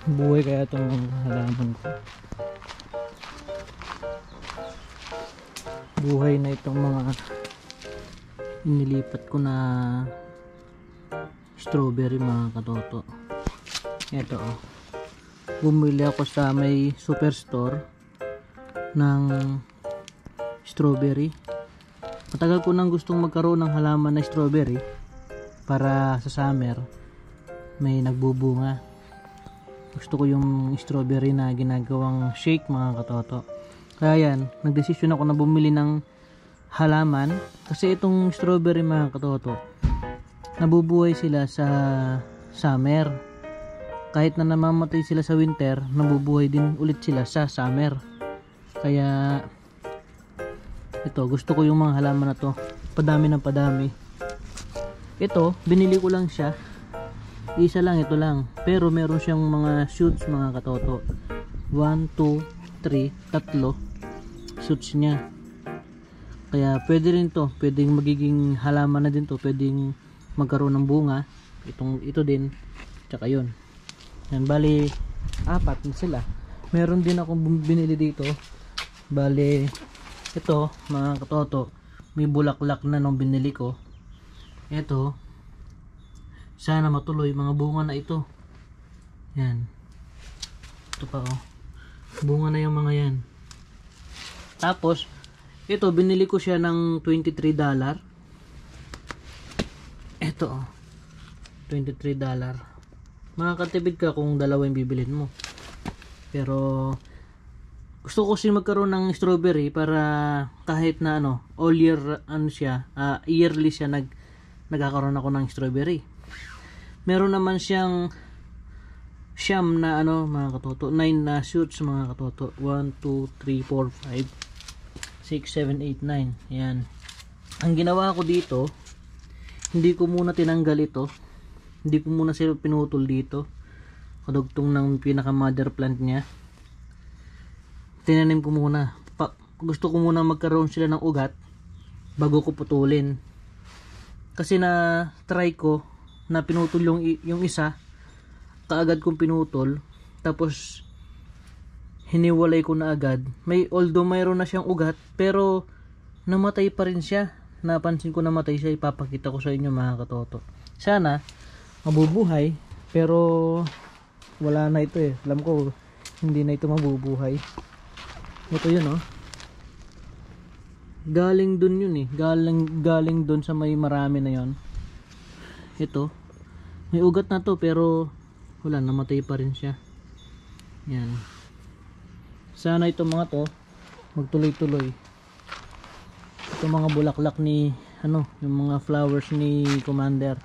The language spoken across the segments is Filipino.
Buhay kaya itong halaman ko. Buhay na itong mga inilipat ko na strawberry mga katoto. Ito oh. Bumili ako sa may superstore ng strawberry. Matagal ko nang gustong magkaroon ng halaman na strawberry para sa summer may nagbubunga. Gusto ko yung strawberry na ginagawang shake mga katoto. Kaya yan, nagdesisyon ako na bumili ng halaman kasi itong strawberry mga katoto, nabubuhay sila sa summer. Kahit na namamatay sila sa winter, nabubuhay din ulit sila sa summer. Kaya ito, gusto ko yung mga halaman na to, padami ng padami. Ito, binili ko lang siya, isa lang, ito lang, pero meron siyang mga shoots mga katoto. 1, 2, 3, tatlo shoots niya. Kaya pwede rin to, pwedeng magiging halaman na din to, pwedeng magkaroon ng bunga. Ito din, tsaka yun. Yan, bali 4 na sila. Meron din akong binili dito, bali ito mga katoto, may bulaklak na nung binili ko. Ito, sana matuloy mga bunga na ito. Yan, ito pa oh, bunga na yung mga yan. Tapos ito, binili ko siya ng $23. Ito oh, $23. Makakatipid ka kung dalawa yung bibilhin mo. Pero gusto ko kasi magkaroon ng strawberry para kahit na ano, all year ano siya, yearly siya nagkakaroon ako ng strawberry. Meron naman siyang siyam na ano mga katoto, 9 na shoots mga katoto. 1, 2, 3, 4, 5 6, 7, 8, 9. Ayan. Ang ginawa ko dito, hindi ko muna tinanggal ito. Hindi ko muna sila pinutol dito. Kadugtong ng pinaka mother plant niya. Tinanim ko muna. Gusto ko muna magkaroon sila ng ugat bago ko putulin. Kasi na try ko na pinutol yung isa, kaagad kong pinutol. Tapos hiniwalay ko na agad. Although mayroon na siyang ugat, pero namatay pa rin siya. Napansin ko namatay siya, ipapakita ko sa inyo mga katoto. Sana mabubuhay, pero wala na ito eh. Alam ko hindi na ito mabubuhay. Ito yun oh. Galing dun yun eh. Galing dun sa may marami na yon. Ito, may ugat na to pero wala, namatay pa rin siya. Yan. Sana itong mga to magtuloy-tuloy. Itong mga bulaklak ni ano, yung mga flowers ni Commander.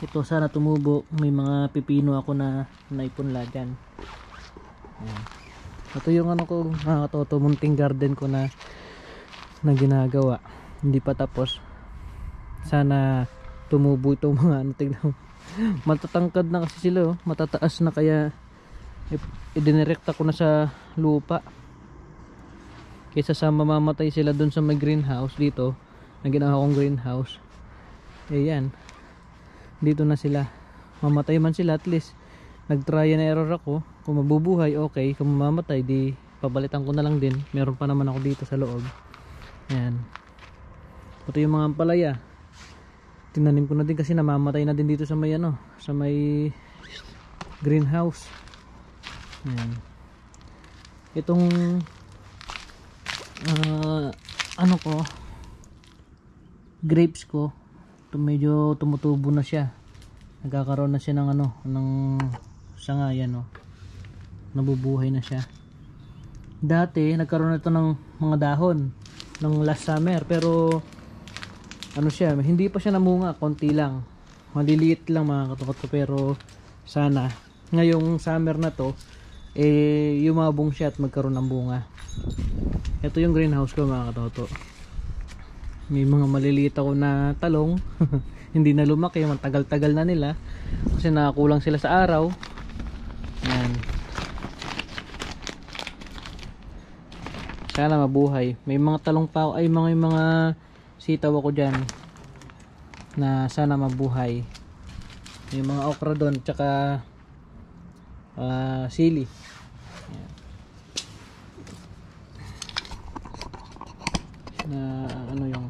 Ito sana tumubo. May mga pipino ako na naipunla dyan. Ayan. Ito yung ano ko mga katoto, munting garden ko na ginagawa. Hindi pa tapos. Sana tumubo itong mga ano, tignan. Matatangkad na kasi sila oh. Matataas na, kaya idinirekta ko na sa lupa kaysa sa mamamatay sila dun sa may greenhouse dito na ginawa kong greenhouse. Ayan, dito na sila. Mamatay man sila, at least nag-try and error ako. Kung mabubuhay, okay. Kung mamamatay, di pabalitan ko na lang din. Meron pa naman ako dito sa loob. Ayan, ito yung mga ampalaya. Tinanim ko na din kasi namamatay na din dito sa may ano, sa may greenhouse. Ayan. Itong ano ko, grapes ko, ito medyo tumutubo na siya. Nagkakaroon na siya ng ano, ng sanga. Yan oh, nabubuhay na siya. Dati nagkaroon na ito ng mga dahon ng last summer, pero ano siya, hindi pa siya namunga, konti lang, maliliit lang mga katoto. Pero sana ngayong summer na to yumabong siya at magkaroon ng bunga. Ito yung greenhouse ko mga katoto. May mga maliliit ako na talong hindi na lumaki, matagal-tagal na nila kasi nakakulang sila sa araw. Yan, sana mabuhay. May mga talong pa ako, ay mga sitaw ako dyan. na sana mabuhay. Yung mga okra doon, tsaka sili. Ayan. Na ano yung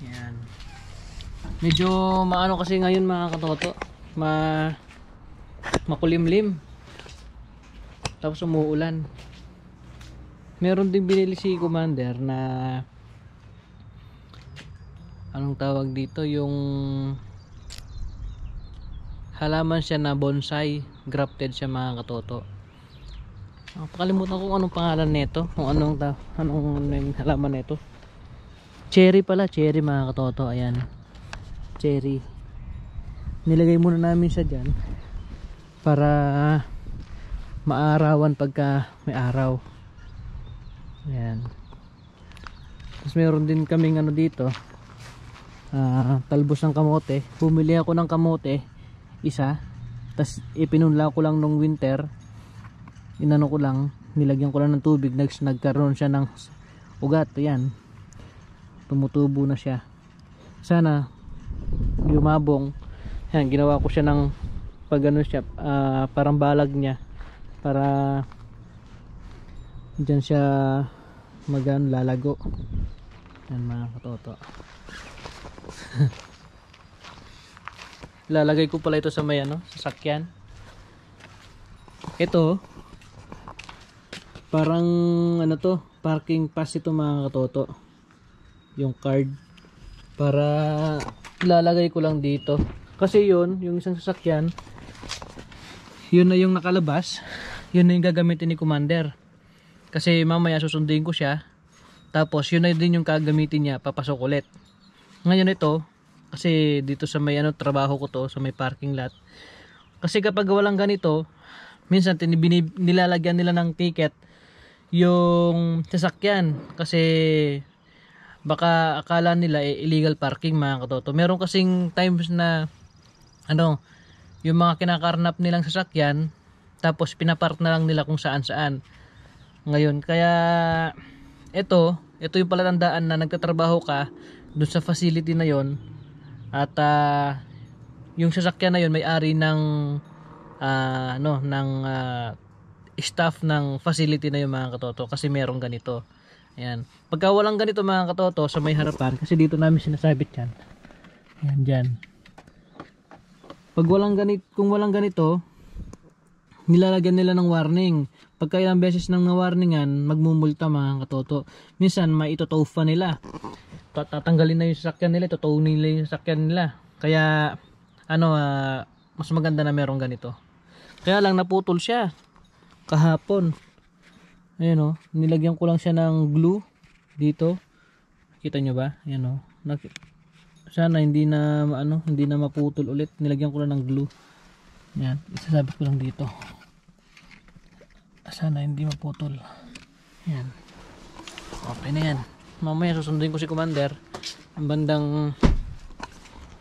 yan. Medyo maano kasi ngayon mga katoto, makulimlim. Tapos umuulan. Meron din binili si Commander na anong tawag dito, yung halaman siya na bonsai, grafted siya mga katoto. Pakalimutan ko kung anong pangalan nito, kung anong halaman nito. Cherry pala, cherry mga katoto. Ayan, cherry. Nilagay muna namin siya dyan para maarawan pagka may araw. Ayan. Tapos meron din kaming ano dito, talbos ng kamote. Bumili ako ng kamote isa, tapos ipinunla ko lang nung winter, inano ko lang, nilagyan ko lang ng tubig, nagkaroon siya ng ugat. Ayan, tumutubo na siya. Sana lumabong. Ayan, ginawa ko siya ng pag ano siya, parang balag niya para dyan siya lalago. Ayan mga katoto. Lalagay ko pala ito sa may sasakyan. Ito parang parking pass ito mga katoto, yung card, para lalagay ko lang dito kasi yung isang sasakyan, yun na yung nakalabas, yun na yung gagamitin ni Commander kasi mamaya susundin ko siya, tapos yun na din yung gagamitin niya papasok ulit. Ngayon ito kasi dito sa may trabaho ko to, sa may parking lot, kasi kapag walang ganito minsan nilalagyan nila ng ticket yung sasakyan kasi baka akala nila illegal parking mga katoto. Meron kasing times na yung mga kinakarnap nilang sasakyan tapos pinapark na lang nila kung saan saan. Ngayon kaya ito yung palatandaan na nagtatrabaho ka dun sa facility na yon, at yung sasakyan na yon may-ari ng staff ng facility na yung mga katoto, kasi merong ganito. Ayan, pagka walang ganito mga katoto sa may harapan, kasi dito namin sinasabit yan. Ayan, dyan. Pag kung walang ganito, nilalagyan nila ng warning. Pagka ilang beses nang na-warningan, magmumulta mga katoto. Minsan maitotow pa nila, tatanggalin na yung sasakyan nila, itotow nila yung sasakyan nila. Kaya mas maganda na merong ganito. Kaya lang naputol siya kahapon. Ayan nilagyan ko lang siya ng glue dito. Kita nyo ba? Ayan sana hindi na maputol ulit. Nilagyan ko lang ng glue. Ayan, isasabit ko lang dito. Sana hindi maputol. Ayan. Okay na yan. Mamaya susundin ko si Commander ang bandang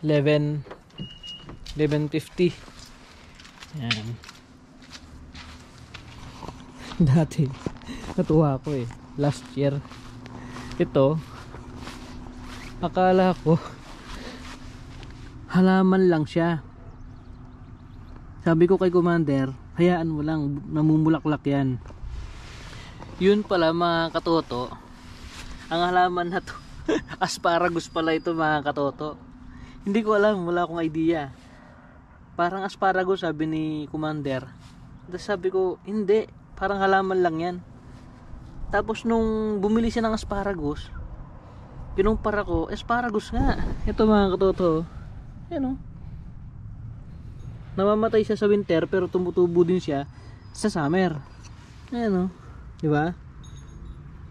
11:50. Ayan. Dati natuwa ako last year ito, akala ko halaman lang siya. Sabi ko kay Commander, hayaan mo lang, namumulaklak yan. Yun pala mga katoto, ang halaman na to asparagus pala ito mga katoto. Hindi ko alam, wala akong idea. Parang asparagus sabi ni Commander. Tapos sabi ko, hindi, parang halaman lang yan. Tapos nung bumili siya ng asparagus, kinumpara ko, asparagus nga. Ito mga katoto, ayan namamatay siya sa winter pero tumutubo din siya sa summer. Ayan di ba?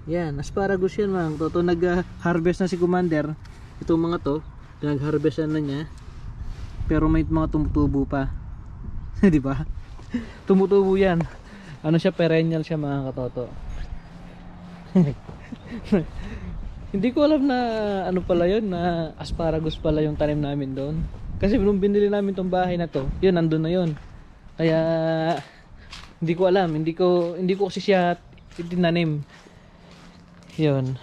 Yan, asparagus yan mga katoto. Nag-harvest na si Commander. Itong mga to, nag-harvest na niya. Pero may mga tumutubo pa. Di ba? Tumutubo yan. Siya, perennial siya mga katoto. Hindi ko alam na pala yun, na asparagus pala yung tanim namin doon. Kasi nung binili namin tong bahay na to, yun, nandun na yun. Kaya hindi ko alam, hindi ko kasi siya itinanim. Yun.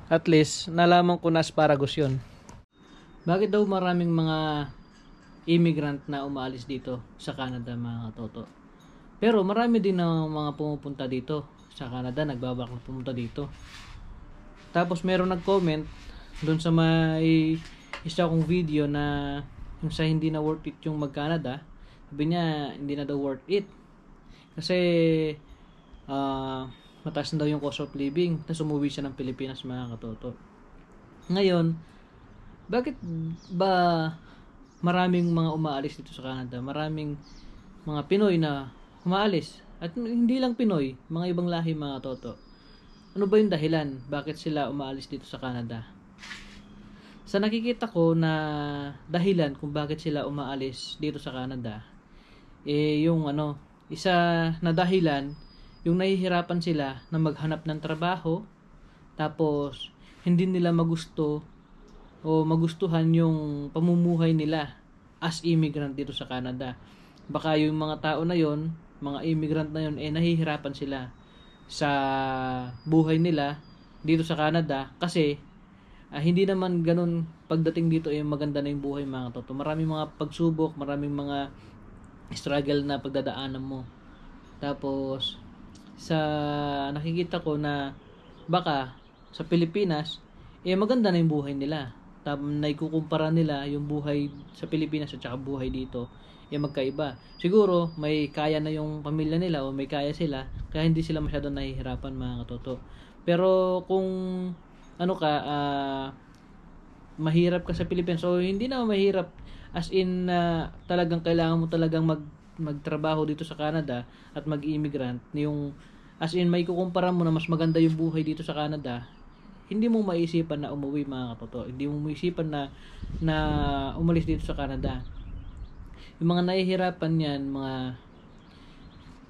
At least nalaman ko na asparagus yun. Bakit daw maraming mga immigrant na umaalis dito sa Canada, mga katoto? Pero marami din na mga pumupunta dito sa Canada, nagbabalak na pumunta dito. Tapos meron nag-comment doon sa may isa kong video na yung sa hindi na worth it yung mag-Canada. Sabi niya hindi na daw worth it kasi mataas na daw yung cost of living. Tapos umuwi siya ng Pilipinas, mga katoto. Ngayon, bakit ba maraming mga umaalis dito sa Canada? Maraming mga Pinoy na umaalis. At hindi lang Pinoy, mga ibang lahi, mga katoto. Ano ba yung dahilan? Bakit sila umaalis dito sa Canada? Sa nakikita ko na dahilan kung bakit sila umaalis dito sa Canada, yung isa na dahilan, yung nahihirapan sila na maghanap ng trabaho, tapos hindi nila magusto o magustuhan yung pamumuhay nila as immigrant dito sa Canada. Baka yung mga tao na yon, mga immigrant na yon, nahihirapan sila sa buhay nila dito sa Canada kasi hindi naman ganun pagdating dito maganda na yung buhay, mga toto. Maraming mga pagsubok, maraming mga struggle na pagdadaanan mo. Tapos sa nakikita ko na baka sa Pilipinas maganda na yung buhay nila. Tapos naikukumpara nila yung buhay sa Pilipinas at saka buhay dito, magkaiba. Siguro may kaya na yung pamilya nila o may kaya sila, kaya hindi sila masyadong nahihirapan, mga katoto. Pero kung mahirap ka sa Pilipinas, o hindi na mahirap as in talagang kailangan mo talagang magtrabaho dito sa Canada at mag-immigrant, yung as in may kukumpara mo na mas maganda yung buhay dito sa Canada, hindi mo maisipan na umuwi, mga katoto. Hindi mo maisipan na umalis dito sa Canada. Yung mga nahihirapan yan, mga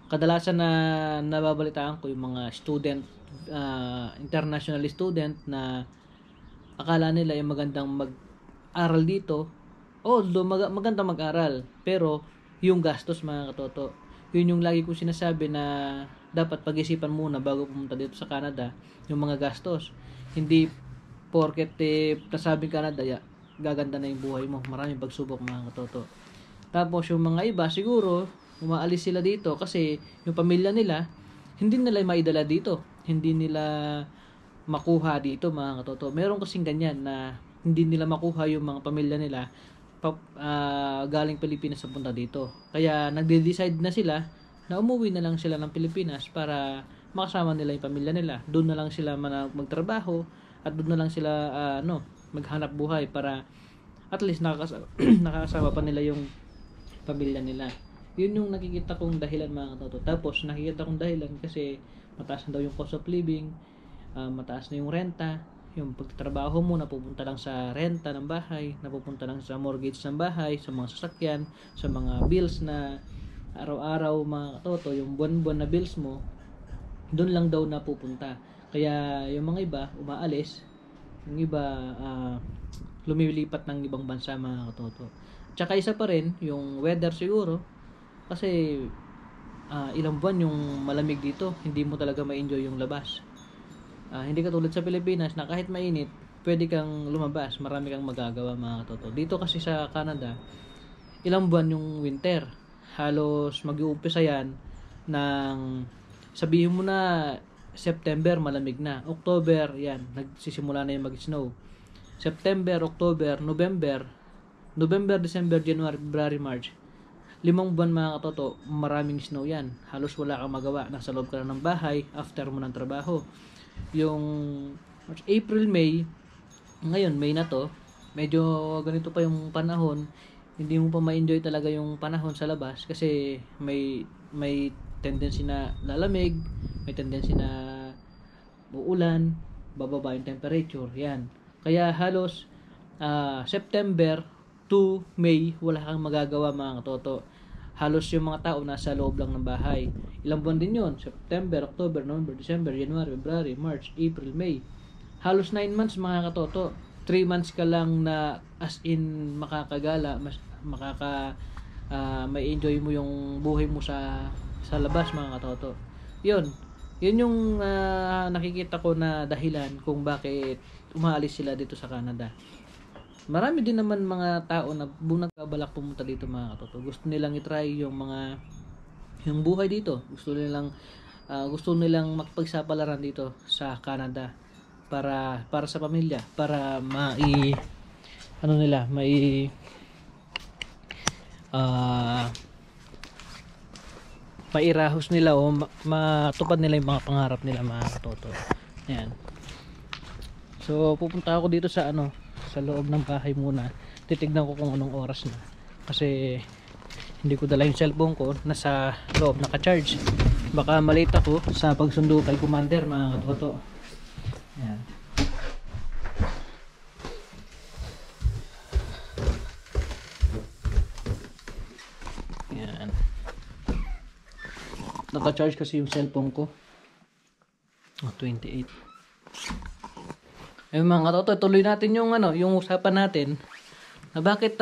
kadalasan na nababalitaan ko, yung mga student, international student na akala nila yung magandang mag-aral dito. Magandang mag-aral, pero yung gastos, mga katoto, yun yung lagi ko sinasabi na dapat pag-isipan muna bago pumunta dito sa Canada, yung mga gastos. Hindi porket nasabing Canada, gaganda na yung buhay mo. Maraming pagsubok, mga katoto. Tapos yung mga iba siguro umaalis sila dito kasi yung pamilya nila hindi nila maidala dito, hindi nila makuha dito, mga katoto. Meron kasing ganyan na hindi nila makuha yung mga pamilya nila galing Pilipinas sa punta dito. Kaya nagde-decide na sila na umuwi na lang sila ng Pilipinas para makasama nila yung pamilya nila. Doon na lang sila magtrabaho at doon na lang sila maghanap buhay para at least nakakasama pa nila yung pamilya nila. Yun yung nakikita kong dahilan, mga katoto. Tapos nakikita kong dahilan kasi mataas na daw yung cost of living, mataas na yung renta, yung pagtatrabaho mo napupunta lang sa renta ng bahay, napupunta lang sa mortgage ng bahay, sa mga sasakyan, sa mga bills na araw-araw, mga katoto, yung buwan-buwan na bills mo, doon lang daw napupunta. Kaya yung mga iba umaalis, yung iba lumilipat ng ibang bansa, mga katoto. Tsaka isa pa rin yung weather siguro, kasi ilang buwan yung malamig dito, hindi mo talaga ma-enjoy yung labas. Hindi katulad sa Pilipinas na kahit mainit pwede kang lumabas, marami kang magagawa, mga katoto. Dito kasi sa Canada, ilang buwan yung winter, halos mag-uumpisa yan ng sabihin mo na September malamig na, October yan nagsisimula na yung mag-snow, September, October, November, December, January, February, March, 5 buwan, mga katoto, maraming snow yan. Halos wala kang magawa, nasa loob ka na ng bahay after mo ng trabaho. Yung March, April, May, ngayon May na to, medyo ganito pa yung panahon, hindi mo pa ma-enjoy talaga yung panahon sa labas kasi may tendency na lalamig, may tendency na uulan, bababa yung temperature, yan. Kaya halos September to May, wala kang magagawa, mga katoto. Halos yung mga tao nasa loob lang ng bahay. Ilang buwan din yun? September, October, November, December, January, February, March, April, May. Halos 9 months, mga katoto. 3 months ka lang na as in makakagala, may enjoy mo yung buhay mo sa labas mga katoto. Yun yung nakikita ko na dahilan kung bakit umaalis sila dito sa Canada. Marami din naman mga tao na nagbabalak pumunta dito mga katoto. Gusto nilang i-try yung buhay dito. Gusto nilang makipagsapalaran dito sa Canada para sa pamilya, para mairahos nila o matupad nila yung mga pangarap nila mga katoto. Ayan. So pupunta ako dito sa loob ng bahay muna. Titignan ko kung anong oras na. Kasi hindi ko dala yung cellphone ko, nasa loob naka-charge. Baka malate ako sa pagsundo kay Commander mga katoto. Ayan. Ayan. Naka-charge kasi yung cellphone ko. 28. Ayun mga katoto, tuloy natin yung usapan natin na bakit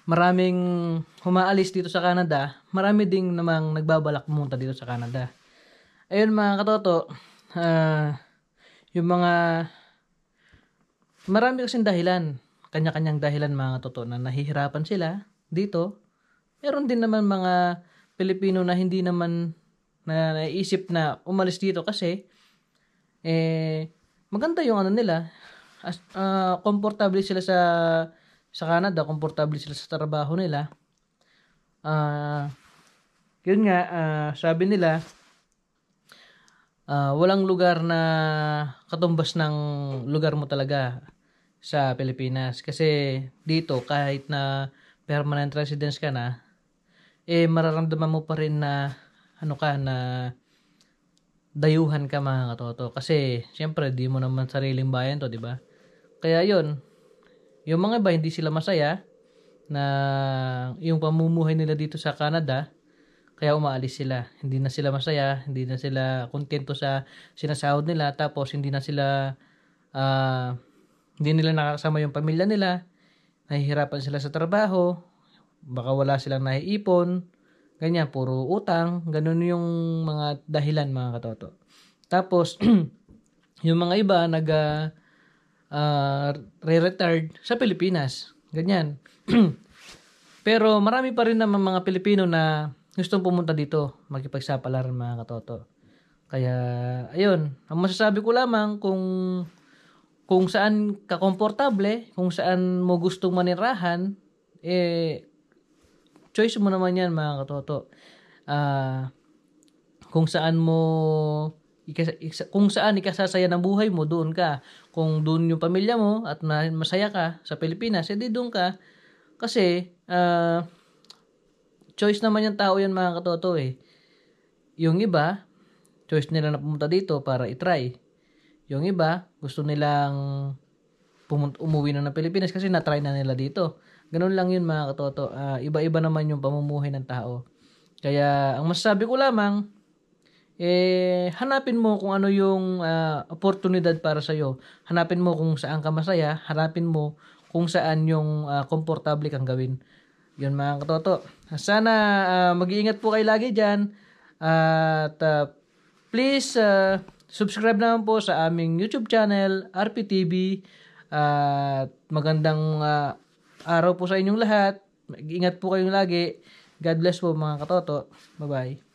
maraming humaalis dito sa Canada, marami ding namang nagbabalak pumunta dito sa Canada. Ayun mga katoto, yung marami kasing dahilan, kanya-kanyang dahilan mga katoto na nahihirapan sila dito. Meron din naman mga Pilipino na hindi naman na naisip na umalis dito kasi maganda yung nila, komportable sila sa Canada, komportable sila sa trabaho nila. Yun nga, sabi nila walang lugar na katumbas ng lugar mo talaga sa Pilipinas, kasi dito kahit na permanent residence ka na, mararamdaman mo pa rin na na dayuhan ka mga katoto, kasi syempre di mo naman sariling bayan to, di ba? Kaya yun, yung mga iba hindi sila masaya na yung pamumuhay nila dito sa Canada, kaya umaalis sila. Hindi na sila masaya, hindi na sila kontento sa sinasahod nila, tapos hindi nila nakakasama yung pamilya nila, nahihirapan sila sa trabaho, baka wala silang naiipon, ganyan, puro utang, ganun yung mga dahilan mga katoto. Tapos yung mga iba re-retired sa Pilipinas, ganyan. Pero marami pa rin naman mga Pilipino na gustong pumunta dito, makipagsapalaran mga katoto. Kaya ayun, ang masasabi ko lamang, kung saan ka komportable, kung saan mo gustong manirahan, choice mo naman yan mga katoto. Kung saan ikasasaya ng buhay mo, doon ka. Kung doon yung pamilya mo at masaya ka sa Pilipinas, edi doon ka. Kasi choice naman yung tao yan mga katoto Yung iba, choice nila na pumunta dito para itry. Yung iba, gusto nilang umuwi na ng Pilipinas kasi na-try na nila dito. Ganun lang yun mga katoto. Iba-iba naman yung pamumuhay ng tao. Kaya ang masasabi ko lamang, hanapin mo kung ano yung oportunidad para sa'yo. Hanapin mo kung saan ka masaya. Hanapin mo kung saan yung komportable kang gawin. Yun mga katoto. Sana mag-iingat po kayo lagi dyan. At please subscribe naman po sa aming YouTube channel, RPTV. At magandang araw po sa inyong lahat. Mag-ingat po kayong lagi. God bless po mga katoto. Bye-bye.